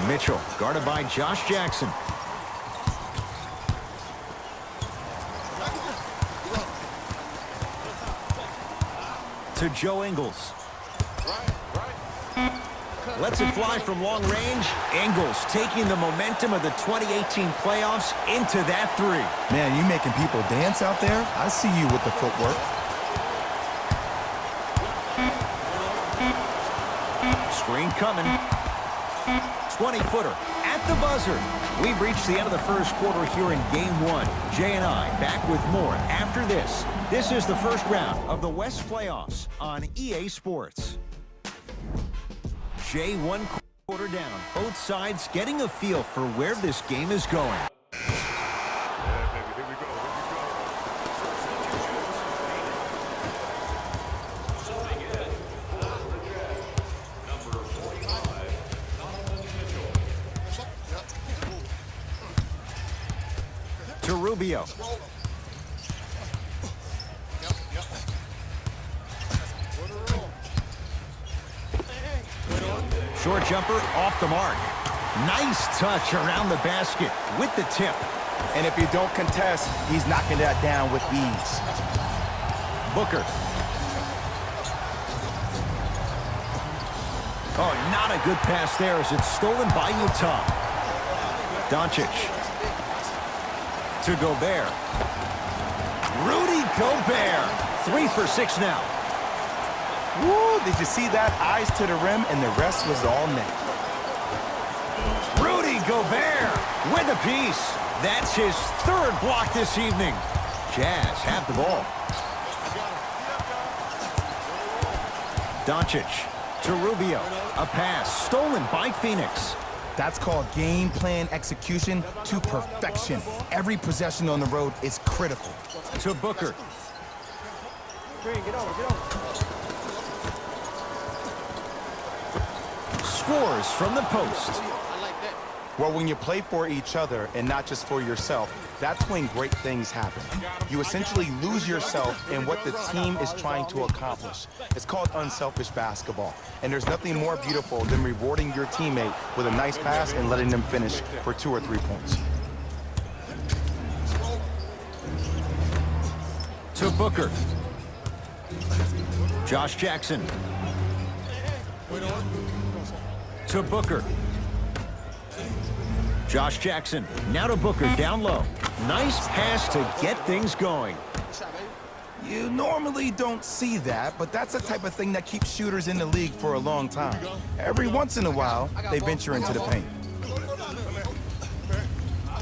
Mitchell, guarded by Josh Jackson. To Joe Ingles. Lets it fly from long range. Ingles taking the momentum of the 2018 playoffs into that 3. Man, you making people dance out there? I see you with the footwork. Screen coming. 20-footer at the buzzer. We've reached the end of the first quarter here in Game 1. Jay and I back with more after this. This is the first round of the West Playoffs on EA Sports. Jay, one quarter down. Both sides getting a feel for where this game is going. To Rubio. Short jumper off the mark. Nice touch around the basket with the tip. And if you don't contest, he's knocking that down with ease. Booker. Oh, not a good pass there as it's stolen by Utah. Doncic. To Gobert. Rudy Gobert. 3 for 6 now. Woo, did you see that? Eyes to the rim, and the rest was all net. Rudy Gobert with a piece. That's his 3rd block this evening. Jazz have the ball. Doncic to Rubio. A pass stolen by Phoenix. That's called game plan execution to perfection. Every possession on the road is critical. To Booker. Scores from the post. Well, when you play for each other and not just for yourself, that's when great things happen. You essentially lose yourself in what the team is trying to accomplish. It's called unselfish basketball. And there's nothing more beautiful than rewarding your teammate with a nice pass and letting them finish for 2 or 3 points. To Booker. Josh Jackson. To Booker. Josh Jackson, now to Booker, down low. Nice pass to get things going. You normally don't see that, but that's the type of thing that keeps shooters in the league for a long time. Every once in a while, they venture into the paint.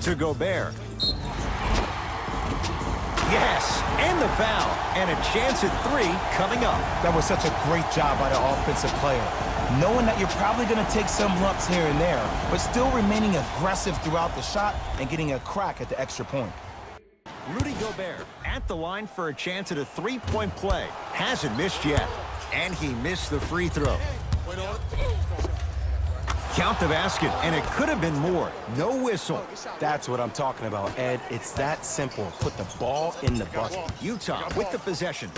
To Gobert. Yes, and the foul, and a chance at 3 coming up. That was such a great job by the offensive player. Knowing that you're probably going to take some lumps here and there, but still remaining aggressive throughout the shot and getting a crack at the extra point. Rudy Gobert at the line for a chance at a 3-point play. Hasn't missed yet, and he missed the free throw. Count the basket, and it could have been more. No whistle. That's what I'm talking about, Ed. It's that simple. Put the ball in the bucket. Utah with the possession.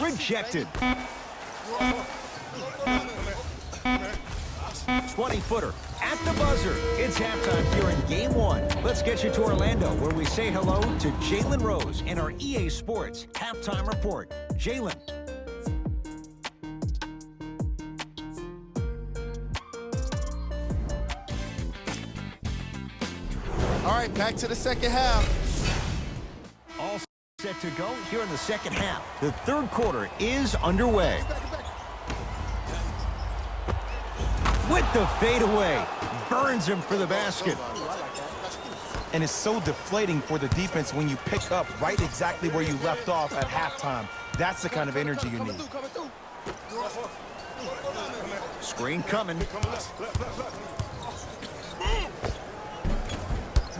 Rejected. 20-footer at the buzzer. It's halftime here in Game 1. Let's get you to Orlando, where we say hello to Jalen Rose in our EA Sports Halftime Report. Jalen. All right, back to the second half. All set to go here in the second half. The 3rd quarter is underway. With the fadeaway, burns him for the basket. And it's so deflating for the defense when you pick up right exactly where you left off at halftime. That's the kind of energy you need. Screen coming.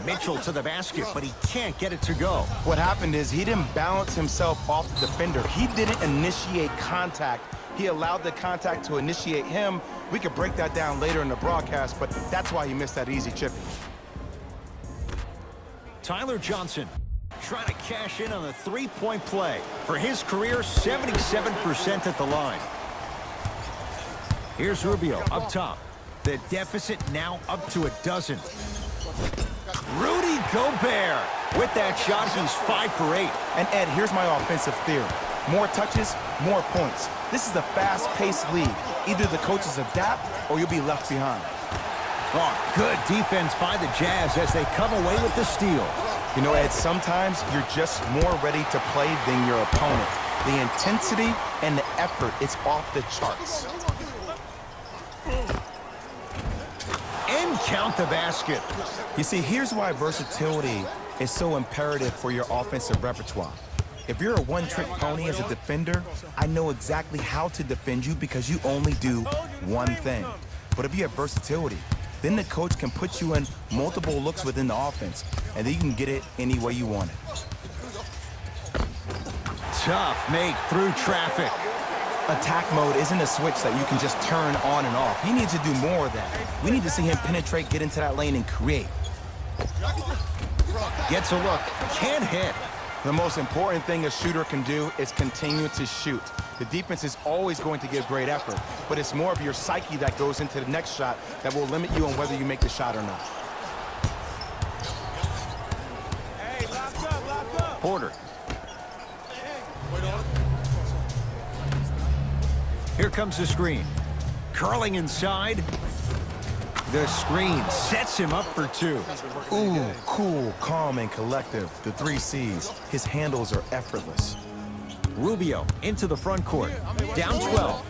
Mitchell to the basket, but he can't get it to go. What happened is he didn't balance himself off the defender. He didn't initiate contact. He allowed the contact to initiate him. We could break that down later in the broadcast, but that's why he missed that easy chip. Tyler Johnson trying to cash in on a 3-point play. For his career, 77% at the line. Here's Rubio up top. The deficit now up to 12. Rudy Gobert. With that shot, he's 5 for 8. And Ed, here's my offensive theory. More touches, more points. This is a fast-paced league. Either the coaches adapt or you'll be left behind. Oh, good defense by the Jazz as they come away with the steal. You know, Ed, sometimes you're just more ready to play than your opponent. The intensity and the effort is off the charts. Couldn't count the basket. You see, here's why versatility is so imperative for your offensive repertoire. If you're a one-trick pony as a defender, I know exactly how to defend you because you only do one thing. But if you have versatility, then the coach can put you in multiple looks within the offense, and then you can get it any way you want it. Tough make through traffic. Attack mode isn't a switch that you can just turn on and off. He needs to do more of that. We need to see him penetrate, get into that lane, and create. Gets a look, can't hit. The most important thing a shooter can do is continue to shoot. The defense is always going to give great effort, but it's more of your psyche that goes into the next shot that will limit you on whether you make the shot or not. Porter. Here comes the screen. Curling inside. The screen sets him up for two. Ooh, cool, calm, and collective. The 3 C's. His handles are effortless. Rubio into the front court. Down 12.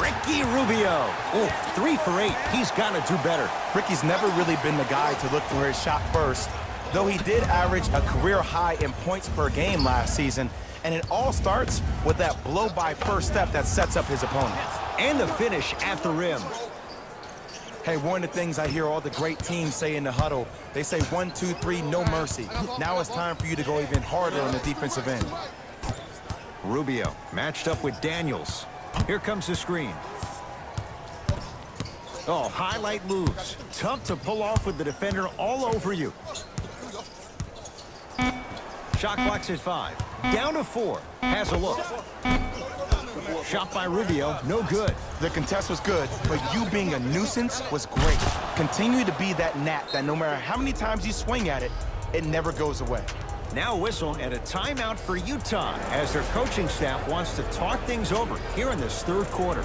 Ricky Rubio. Oh, 3 for 8. He's got to do better. Ricky's never really been the guy to look for his shot first, though he did average a career high in points per game last season, and it all starts with that blow-by first step that sets up his opponent. And the finish at the rim. Hey, one of the things I hear all the great teams say in the huddle, they say 1, 2, 3, no mercy. Now it's time for you to go even harder on the defensive end. Rubio matched up with Daniels. Here comes the screen. Oh, highlight moves. Tough to pull off with the defender all over you. Shot clock's at 5. Down to 4. Has a look. Shot by Rubio, no good. The contest was good, but you being a nuisance was great. Continue to be that gnat that no matter how many times you swing at it, it never goes away. Now a whistle and a timeout for Utah as their coaching staff wants to talk things over here in this third quarter.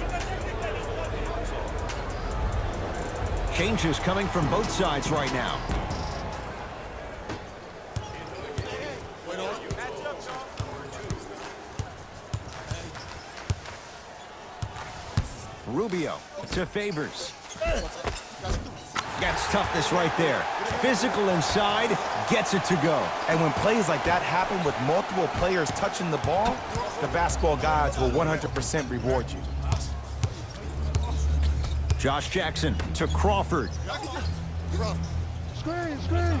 Changes coming from both sides right now. Rubio to Favors. Gets toughness right there. Physical inside, gets it to go. And when plays like that happen with multiple players touching the ball, the basketball gods will 100% reward you. Josh Jackson to Crawford. Screen, screen.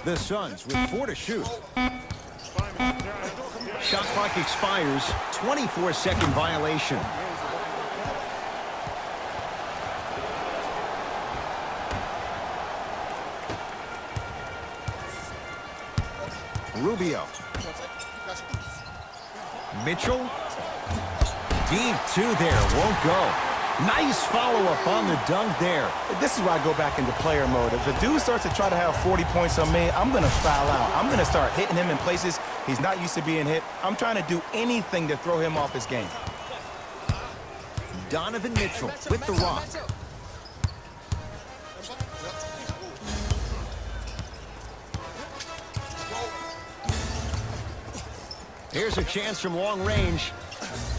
The Suns with 4 to shoot. Shot clock expires. 24-second violation. Rubio. Mitchell. Deep 2 there. Won't go. Nice follow-up on the dunk there. This is where I go back into player mode. If the dude starts to try to have 40 points on me, I'm going to foul out. I'm going to start hitting him in places he's not used to being hit. I'm trying to do anything to throw him off his game. Donovan Mitchell with the rock. Here's a chance from long range.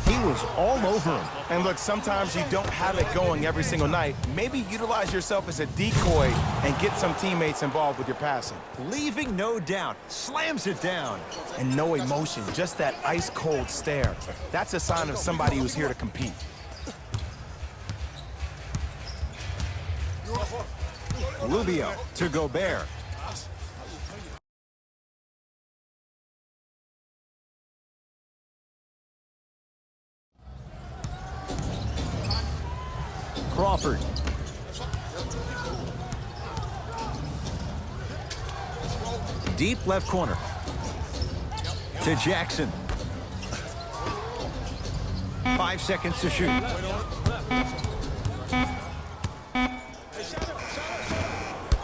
He was all over him. And look, sometimes you don't have it going every single night. Maybe utilize yourself as a decoy and get some teammates involved with your passing. Leaving no doubt. Slams it down. And no emotion, just that ice-cold stare. That's a sign of somebody who's here to compete. Rubio to Gobert. Crawford. Deep left corner. To Jackson. 5 seconds to shoot.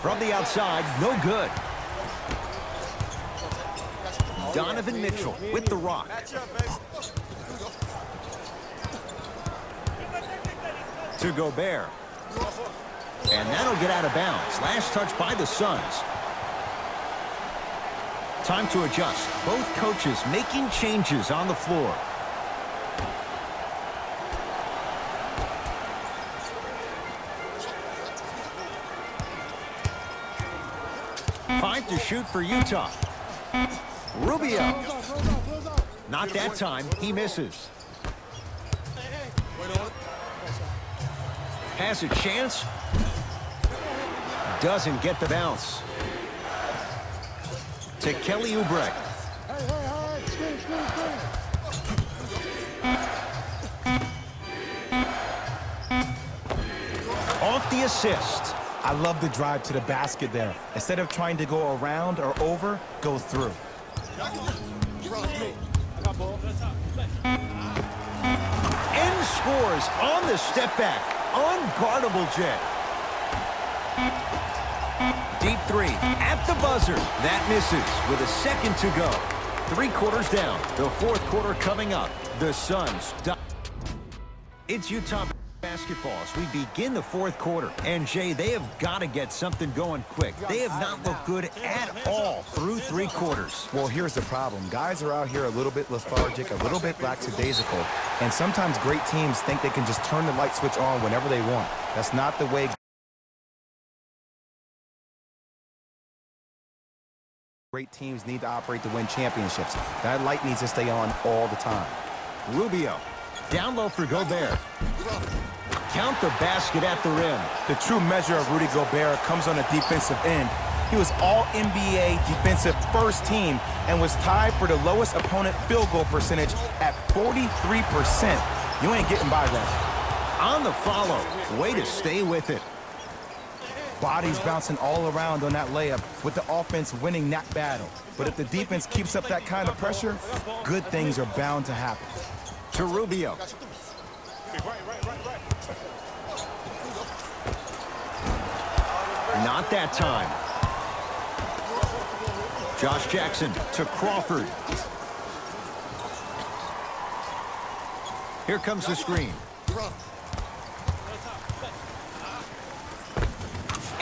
From the outside, no good. Donovan Mitchell with the rock. To Gobert. And that'll get out of bounds. Last touch by the Suns. Time to adjust. Both coaches making changes on the floor. Five to shoot for Utah. Rubio. Not that time. He misses. Has a chance. Doesn't get the bounce. To Kelly Oubre. Off the assist. I love the drive to the basket there. Instead of trying to go around or over, go through. And scores on the step back. Unguardable Jet. Deep three at the buzzer. That misses with a second to go. 3 quarters down. The 4th quarter coming up. The Suns. It's Utah basketball as we begin the 4th quarter. And Jay, they have got to get something going quick. They have not looked good at all through 3 quarters. Well, here's the problem. Guys are out here a little bit lethargic, a little bit lackadaisical. And sometimes great teams think they can just turn the light switch on whenever they want. That's not the way great teams need to operate to win championships. That light needs to stay on all the time. Rubio. Down low for Gobert. Count the basket at the rim. The true measure of Rudy Gobert comes on the defensive end. He was all-NBA defensive first team and was tied for the lowest opponent field goal percentage at 43%. You ain't getting by that. On the follow. Way to stay with it. Bodies bouncing all around on that layup with the offense winning that battle. But if the defense keeps up that kind of pressure, good things are bound to happen. To Rubio. Not that time. Josh Jackson to Crawford. Here comes the screen.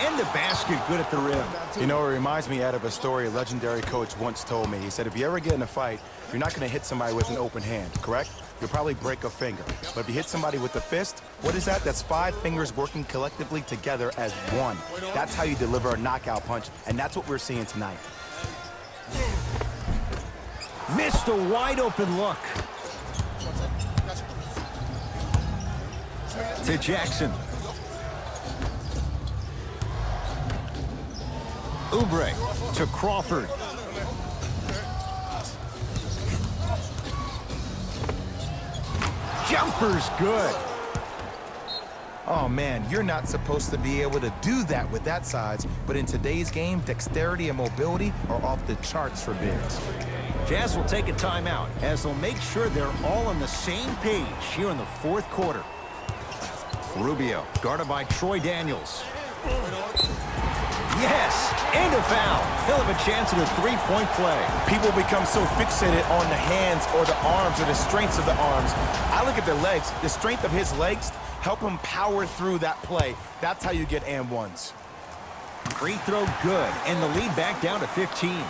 And the basket good at the rim. You know, it reminds me out of a story a legendary coach once told me. He said, if you ever get in a fight, you're not going to hit somebody with an open hand, correct? You'll probably break a finger. But if you hit somebody with a fist, what is that? That's 5 fingers working collectively together as one. That's how you deliver a knockout punch, and that's what we're seeing tonight. Missed a wide open look. To Jackson. Oubre to Crawford. Jumper's good. Oh, man, you're not supposed to be able to do that with that size, but in today's game, dexterity and mobility are off the charts for bigs. Jazz will take a timeout as they'll make sure they're all on the same page here in the 4th quarter. Rubio, guarded by Troy Daniels. Yes, and a foul. He'll have a chance at a 3-point play. People become so fixated on the hands or the arms or the strengths of the arms. I look at the legs. The strength of his legs help him power through that play. That's how you get and ones. Free throw good, and the lead back down to 15.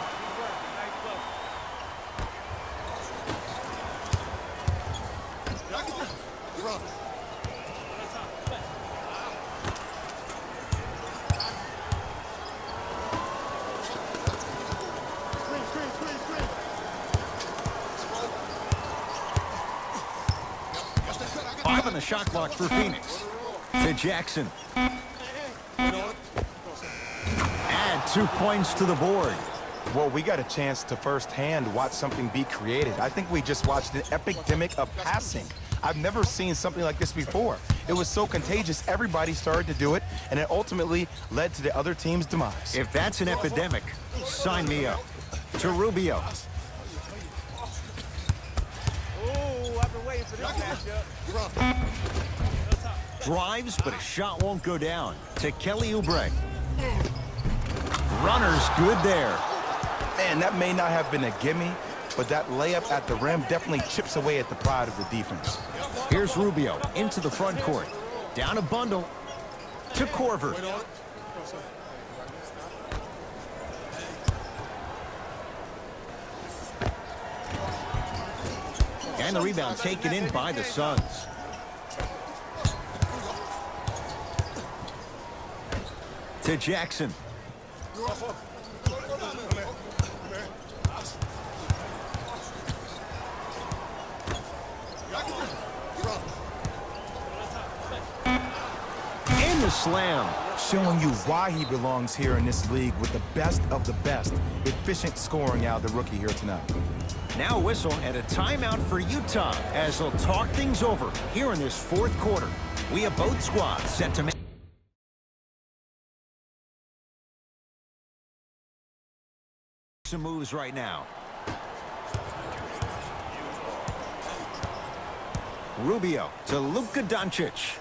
On the shot clock for Phoenix. To Jackson. Add 2 points to the board. Well, we got a chance to firsthand watch something be created. I think we just watched an epidemic of passing. I've never seen something like this before. It was so contagious, everybody started to do it, and it ultimately led to the other team's demise. If that's an epidemic, sign me up. To Rubio. I've been waiting for this matchup. Drives, but a shot won't go down. To Kelly Oubre. Runner's good there. Man, that may not have been a gimme, but that layup at the rim definitely chips away at the pride of the defense. Here's Rubio into the front court. Down a bundle. To Korver. And the rebound taken in by the Suns. To Jackson. And the slam. Showing you why he belongs here in this league with the best of the best. Efficient scoring out of the rookie here tonight. Now a whistle and a timeout for Utah as they'll talk things over here in this fourth quarter. We have both squads set to make some moves right now. Rubio to Luka Doncic.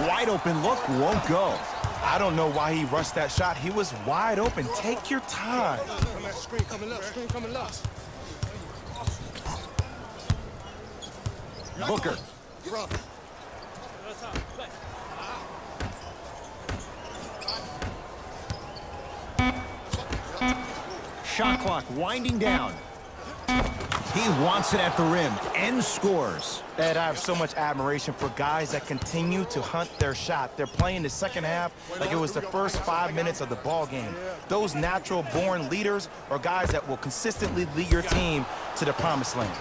Wide open look, won't go. I don't know why he rushed that shot. He was wide open. Take your time. Screen coming left, screen coming left. Booker. Shot clock winding down. He wants it at the rim and scores. Ed, I have so much admiration for guys that continue to hunt their shot. They're playing the second half like it was the first 5 minutes of the ball game. Those natural-born leaders are guys that will consistently lead your team to the promised land.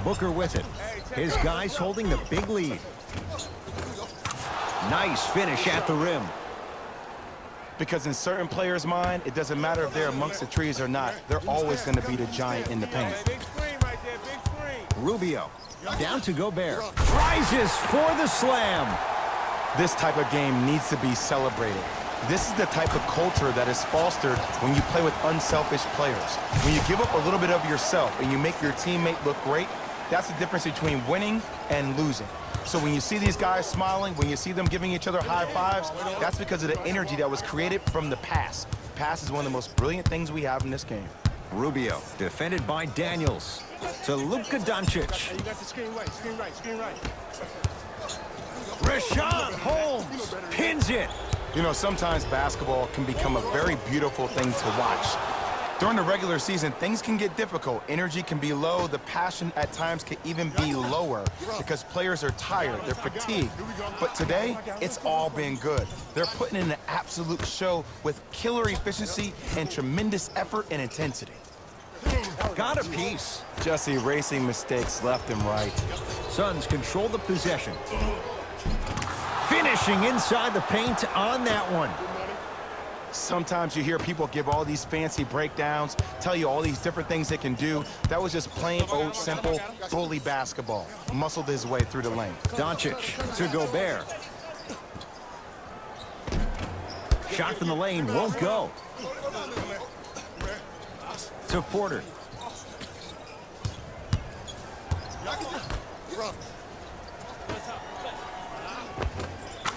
Booker with it. His guys holding the big lead. Nice finish at the rim. Because in certain players' mind, it doesn't matter if they're amongst the trees or not. They're always going to be the giant in the paint. Big screen right there, big screen. Rubio down to Gobert. Rises for the slam. This type of game needs to be celebrated. This is the type of culture that is fostered when you play with unselfish players. When you give up a little bit of yourself and you make your teammate look great, that's the difference between winning and losing. So when you see these guys smiling, when you see them giving each other high fives, that's because of the energy that was created from the pass. Pass is one of the most brilliant things we have in this game. Rubio defended by Daniels to Luka Doncic. Hey, you got the screen right, screen right, screen right. Rashawn Holmes pins it. You know, sometimes basketball can become a very beautiful thing to watch. During the regular season, things can get difficult. Energy can be low. The passion at times can even be lower because players are tired. They're fatigued. But today, it's all been good. They're putting in an absolute show with killer efficiency and tremendous effort and intensity. Got a piece. Just erasing mistakes left and right. Suns control the possession. Finishing inside the paint on that one. Sometimes you hear people give all these fancy breakdowns, tell you all these different things they can do. That was just plain old simple bully basketball. Muscled his way through the lane. Doncic to Gobert. Shot from the lane won't go. To Porter.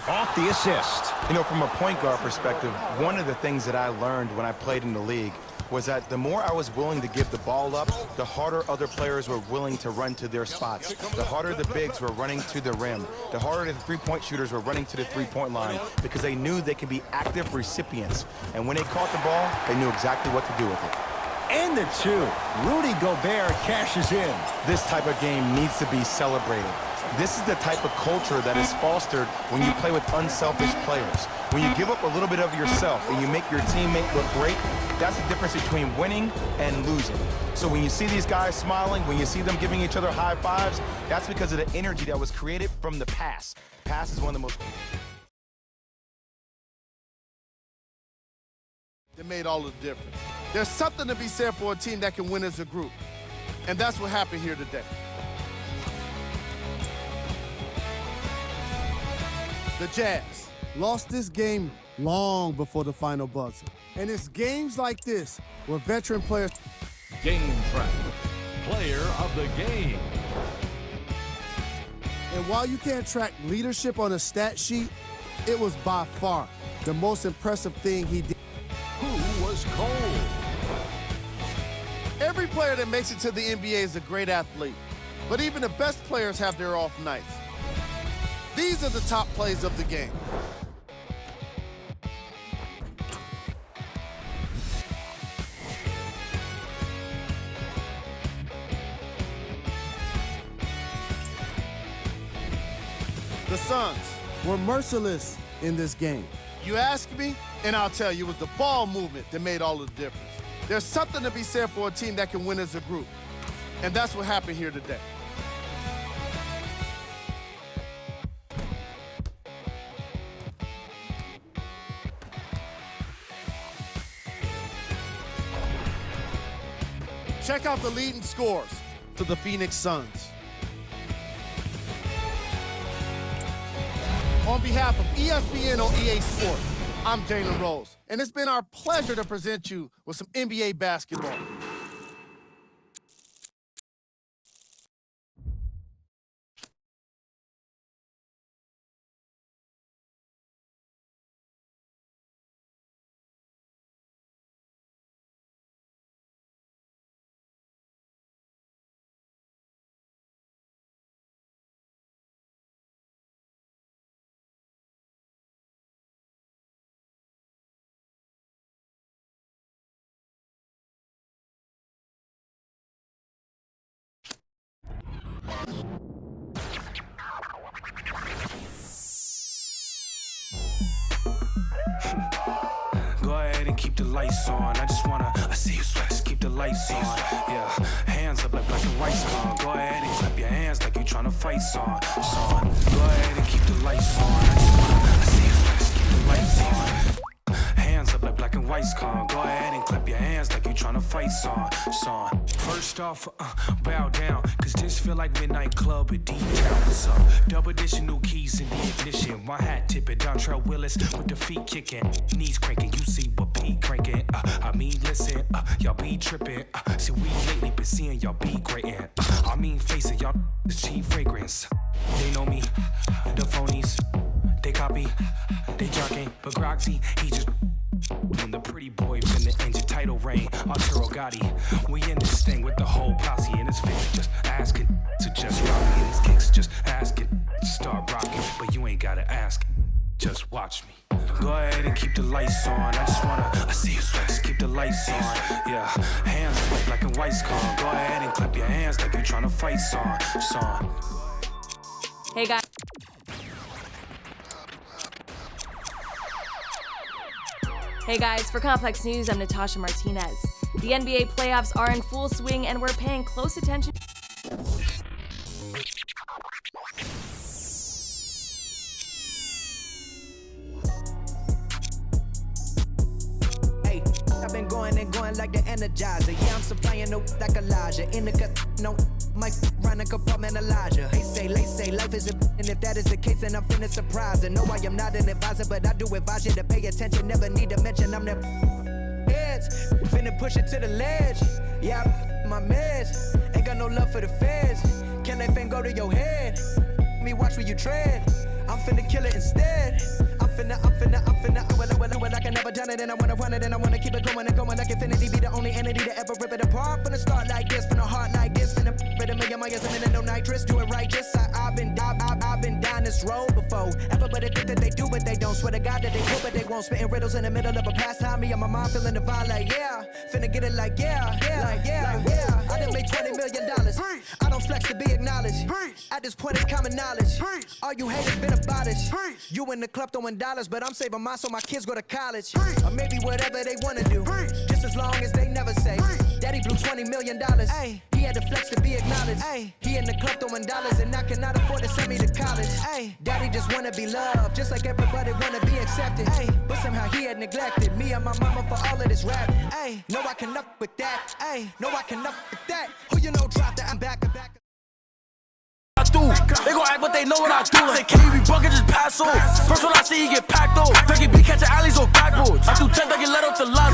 Off the assist. You know, from a point guard perspective, one of the things that I learned when I played in the league was that the more I was willing to give the ball up, the harder other players were willing to run to their spots. The harder the bigs were running to the rim. The harder the three-point shooters were running to the three-point line because they knew they could be active recipients. And when they caught the ball, they knew exactly what to do with it. And the two. Rudy Gobert cashes in. This type of game needs to be celebrated. This is the type of culture that is fostered when you play with unselfish players. When you give up a little bit of yourself and you make your teammate look great, that's the difference between winning and losing. So when you see these guys smiling, when you see them giving each other high fives, that's because of the energy that was created from the pass. Pass is one of the most... It made all the difference. There's something to be said for a team that can win as a group. And that's what happened here today. The Jazz lost this game long before the final buzzer. And it's games like this where veteran players... Game Track, player of the game. And while you can't track leadership on a stat sheet, it was by far the most impressive thing he did. Who was cold? Every player that makes it to the NBA is a great athlete, but even the best players have their off nights. These are the top plays of the game. Suns were merciless in this game. You ask me, and I'll tell you, it was the ball movement that made all the difference. There's something to be said for a team that can win as a group, and that's what happened here today. Check out the leading scores for the Phoenix Suns. On behalf of ESPN on EA Sports, I'm Jalen Rose, and it's been our pleasure to present you with some NBA basketball. Go ahead and keep the lights on. I just wanna, I see you sweat, just keep the lights on. Yeah, hands up like black and white's gone. Go ahead and clap your hands like you tryna fight son. Go ahead and keep the lights on. I just wanna, I see you sweat, just keep the lights on. Hands up like black and white's gone. Go ahead and clap your hands like you tryna fight son. First off, bow down, cause this feel like midnight club at D-Town. What's up? Double dishing, new keys in the ignition. My hat tipping, Dontrell Willis with the feet kicking, knees cranking. You see what P cranking? I mean, listen, y'all be tripping. See, we lately been seeing y'all be grating. I mean, facing y'all the cheap fragrance. They know me, the phonies. They copy, they jogging, but Groxy, he just when the pretty boy in the engine title reign. Arturo Gotti, we in this thing with the whole posse in his face, just asking to just rock me. And his kicks just asking to start rocking, but you ain't gotta ask, just watch me. Go ahead and keep the lights on. I just wanna, I see you sweat, just keep the lights on. Yeah, hands like black and white's gone. Go ahead and clap your hands like you tryna fight song. Hey guys. Hey guys, for Complex News, I'm Natasha Martinez. The NBA playoffs are in full swing and we're paying close attention. Hey, I've been going and going like the Energizer. Yeah, I'm supplying no like Elijah. In the cut, no, might run a compartment Elijah. They say life is a and if that is the case, then I'm finna surprise. And no, I am not an advisor, but I do advise you to pay attention. Never need to mention I'm the heads. Finna push it to the ledge. Yeah, my meds. Ain't got no love for the feds. Can that thing go to your head? Me watch where you tread. I'm finna kill it instead. I'm finna, I can never done it, and I wanna run it, and I wanna keep it going and going like infinity. Be the only entity to ever rip it apart. Finna start like this, finna heart like this, finna rip a million miles, a minute, no nitrous. Do it right, just I've been down this road before. Everybody think that they do, but they don't. Swear to God that they will, but they won't. Spitting riddles in the middle of a pastime. Me and my mind feeling the vibe like yeah. Finna get it like yeah. I done made $20 million. I don't flex to be acknowledged. At this point, it's common knowledge. All you haters been abolished. You in the club throwing dollars, but I'm saving mine so my kids go to college. Or maybe whatever they wanna do. Just as long as they never say, Daddy blew $20 million. Ay, he had to flex to be acknowledged. Ay, he in the club throwing dollars and I cannot afford to send me to college. Ay, Daddy just wanna be loved, just like everybody wanna be accepted. Ay, but somehow he had neglected me and my mama for all of this rap. Ay, no, I can up with that. Ay, no, I can up with that. Who you know dropped that? I'm back. They gon' act, but they know what I do. Say, can you be bucket, just pass on. First one I see, you get packed on. Peggy B catching alleys on backboards. I do 10, they get let off the lot.